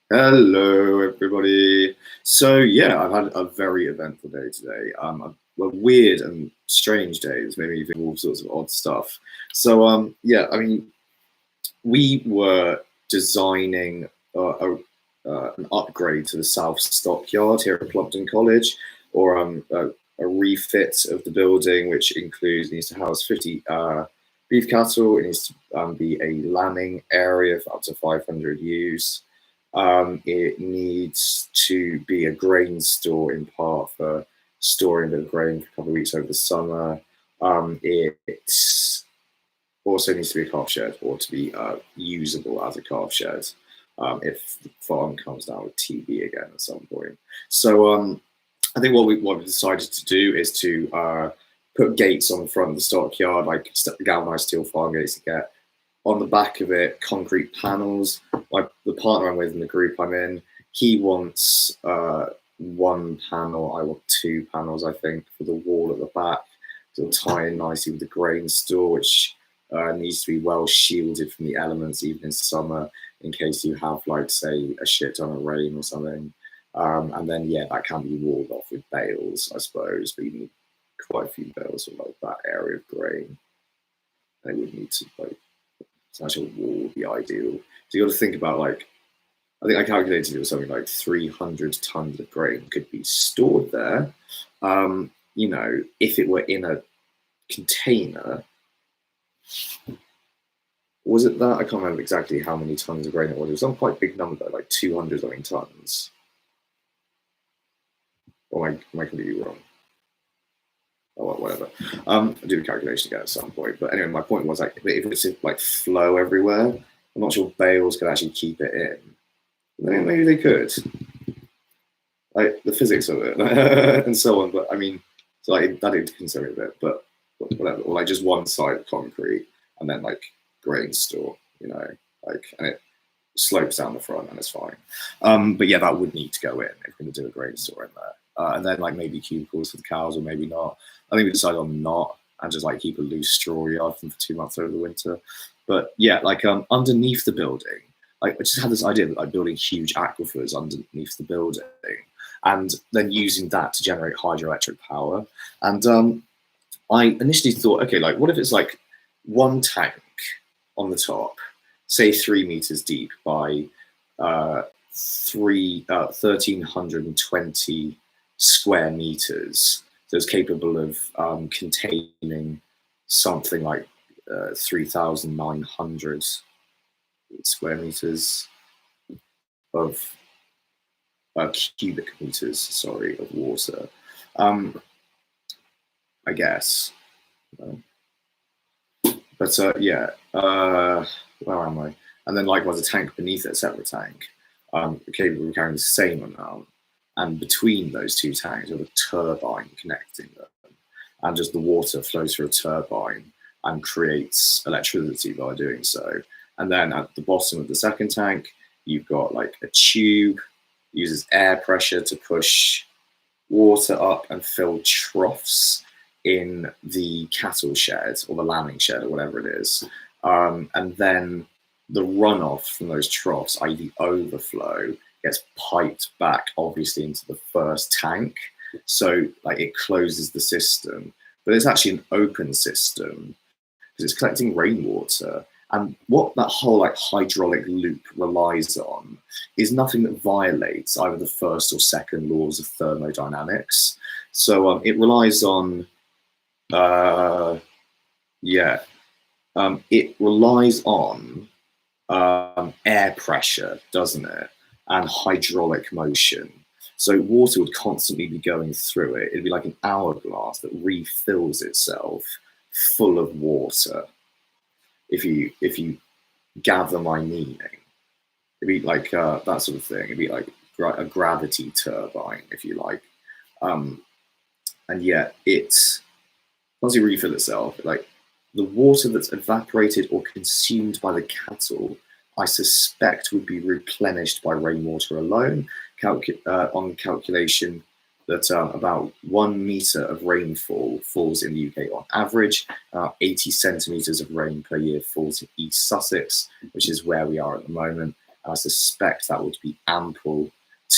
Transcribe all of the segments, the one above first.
Hello, everybody. So yeah, I've had a very eventful day today. A weird and strange day. It's made me think of all sorts of odd stuff. So yeah, I mean, we were designing an upgrade to the South Stockyard here at Plumpton College, or a refit of the building, which needs to house 50 beef cattle. It needs to be a lambing area for up to 500 ewes. It needs to be a grain store in part for storing a bit of grain for a couple of weeks over the summer. It also needs to be a calf shed, or to be usable as a calf shed if the farm comes down with TB again at some point. So I think what we decided to do is to put gates on the front of the stockyard, like galvanized steel farm gates to get on the back of it, concrete panels. Like the partner I'm with in the group I'm in, he wants one panel. I want two panels, I think, for the wall at the back. It'll tie in nicely with the grain store, which needs to be well shielded from the elements, even in summer, in case you have, like, say, a shit ton of rain or something. And then, yeah, that can be walled off with bales, I suppose, but you need quite a few bales of, like, that area of grain. They would need to, like, such a wall would be ideal. So you got to think about, like, I think I calculated it was something like 300 tons of grain could be stored there. You know, if it were in a container, was it that? I can't remember exactly how many tons of grain it was. It was some quite big number, like 200 something tons. Or am I completely wrong? Oh, well, whatever. I'll do the calculation again at some point. But anyway, my point was, like, if it's like flow everywhere, I'm not sure bales could actually keep it in. Maybe they could, like the physics of it and so on. But I mean, so like that is consider a bit, but whatever. Or like just one side of concrete and then like grain store, you know, like, and it slopes down the front and it's fine. But yeah, that would need to go in if we're going to do a grain store in there. And then like maybe cubicles for the cows, or maybe not. I think we decided on not, and just like keep a loose straw yard for 2 months over the winter. But yeah, like underneath the building, like I just had this idea that like building huge aquifers underneath the building, and then using that to generate hydroelectric power. And I initially thought, okay, like what if it's like one tank on the top, say 3 meters deep by 1,320 square meters. So it's capable of containing something like 3,900 square meters of cubic meters, sorry, of water. I guess. But yeah, where am I? And then likewise a tank beneath it, a separate tank, capable of carrying the same amount. And between those two tanks, you have a turbine connecting them. And just the water flows through a turbine and creates electricity by doing so. And then at the bottom of the second tank, you've got like a tube, uses air pressure to push water up and fill troughs in the cattle shed or the lambing shed or whatever it is. And then the runoff from those troughs, i.e. the overflow, gets piped back obviously into the first tank. So like it closes the system, but it's actually an open system because it's collecting rainwater. And what that whole like hydraulic loop relies on is nothing that violates either the first or second laws of thermodynamics. So it relies on, it relies on air pressure, doesn't it? And hydraulic motion. So water would constantly be going through it. It'd be like an hourglass that refills itself full of water. If you gather my meaning, it'd be like that sort of thing. It'd be like a gravity turbine, if you like. And yet it's once you refill itself, like the water that's evaporated or consumed by the cattle, I suspect would be replenished by rainwater alone. On calculation that about 1 meter of rainfall falls in the UK on average. 80 centimeters of rain per year falls in East Sussex, which is where we are at the moment. And I suspect that would be ample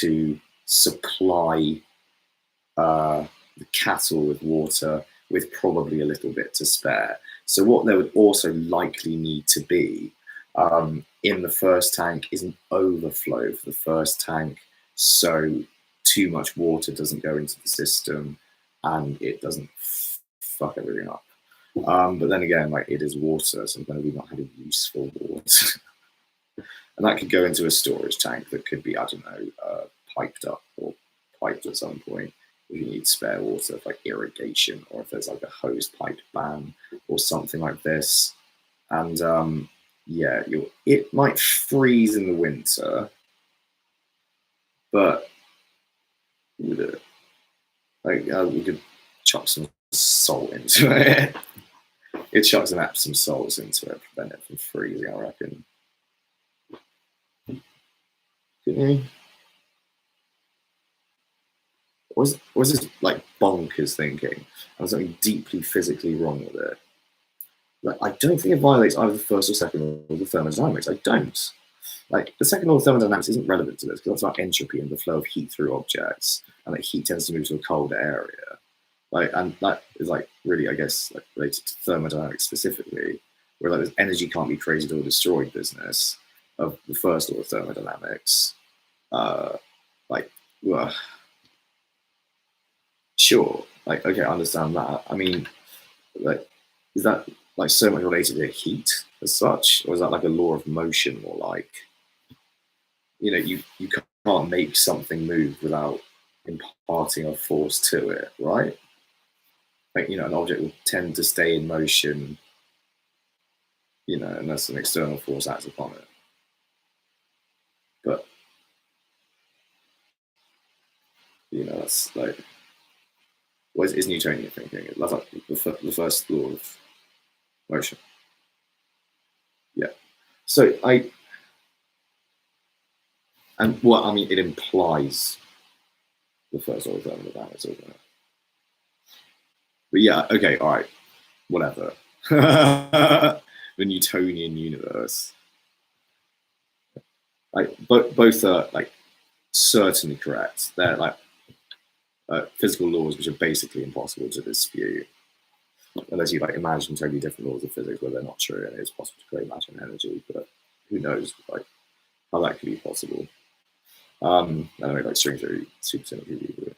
to supply the cattle with water, with probably a little bit to spare. So what there would also likely need to be in the first tank is an overflow for the first tank, so too much water doesn't go into the system and it doesn't fuck everything up. But then again, like, it is water, so I'm going to be not having useful water. And that could go into a storage tank that could be, I don't know, piped up or piped at some point if you need spare water, like irrigation, or if there's like a hose pipe ban or something like this. And yeah, it might freeze in the winter, but like we could chuck some salt into it. It chucks some Epsom salts into it, prevent it from freezing, I reckon. Was this like bonkers thinking? And something deeply physically wrong with it. Like, I don't think it violates either the first or second law of thermodynamics. I don't. Like, the second law of thermodynamics isn't relevant to this because that's about entropy and the flow of heat through objects, and that heat tends to move to a colder area. Like, and that is like really, I guess, like related to thermodynamics specifically, where like this energy can't be created or destroyed business of the first law of thermodynamics. Like, well, sure, like, okay, I understand that. I mean, like, is that like so much related to heat as such, or is that like a law of motion, more like, you know, you can't make something move without imparting a force to it, right? Like, you know, an object will tend to stay in motion, you know, unless an external force acts upon it. But, you know, that's like, what is Newtonian thinking? That's like the first law of motion. Yeah. So and what I mean, it implies the first law of thermodynamics, isn't it? But yeah, okay, all right, whatever. The Newtonian universe. Like, both are like certainly correct. They're like physical laws which are basically impossible to dispute, unless you like imagine totally different laws of physics where they're not true and it's possible to create matter and energy. But who knows, like, how that could be possible? Anyway, like string theory, supersymmetry.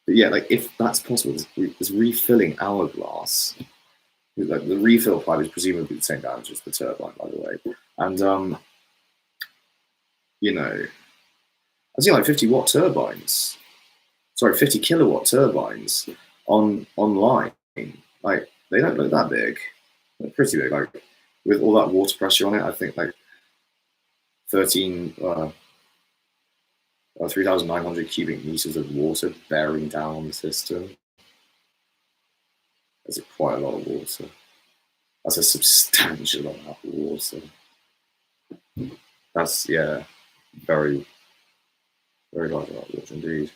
But yeah, like, if that's possible, this refilling hourglass, like the refill pipe is presumably the same diameter as the turbine, by the way, and you know, I've seen like 50-watt turbines, sorry, 50 kilowatt turbines online. Like, they don't look that big. They're pretty big. Like, with all that water pressure on it, I think like 3,900 cubic meters of water bearing down on the system. That's quite a lot of water. That's a substantial amount of water. That's, yeah, very, very large amount of water indeed.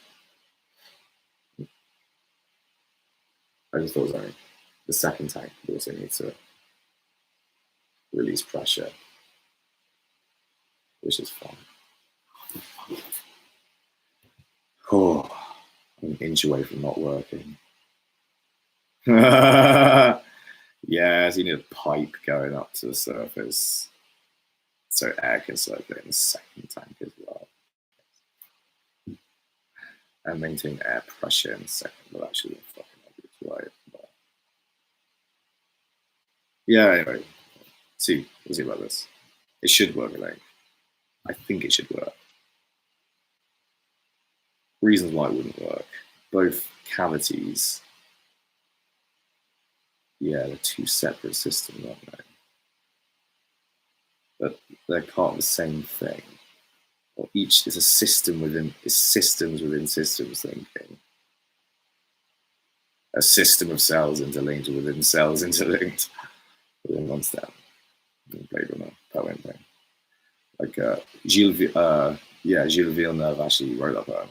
I just thought, sorry, the second tank would also need to release pressure, which is fun. Oh, I'm an inch away from not working. Yeah, so you need a pipe going up to the surface so air can circulate in the second tank as well. And maintain air pressure in the second, but actually fucking obvious, right? But yeah, anyway, we'll see about this. It should work, I think. I think it should work. Reasons why it wouldn't work. Both cavities, yeah, they're two separate systems, aren't they? But they're part of the same thing. Or each is a system within, is systems within systems thinking. A system of cells interlinked within cells interlinked within one step. Played on a poem thing. Like Gilles Villeneuve actually wrote that poem.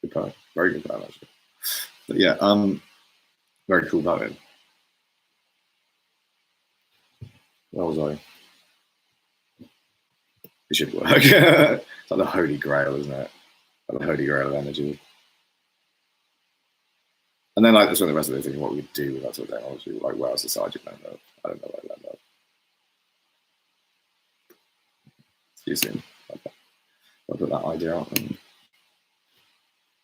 Good poem, very good poem actually. But yeah, very cool poem. Where was I? It should work. It's like the holy grail, isn't it? Like the holy grail of energy. And then like that's when the rest of the thinking what we do with that sort of technology, like where society might end up. I don't know where it end up. See you soon. Okay. I'll put that idea out.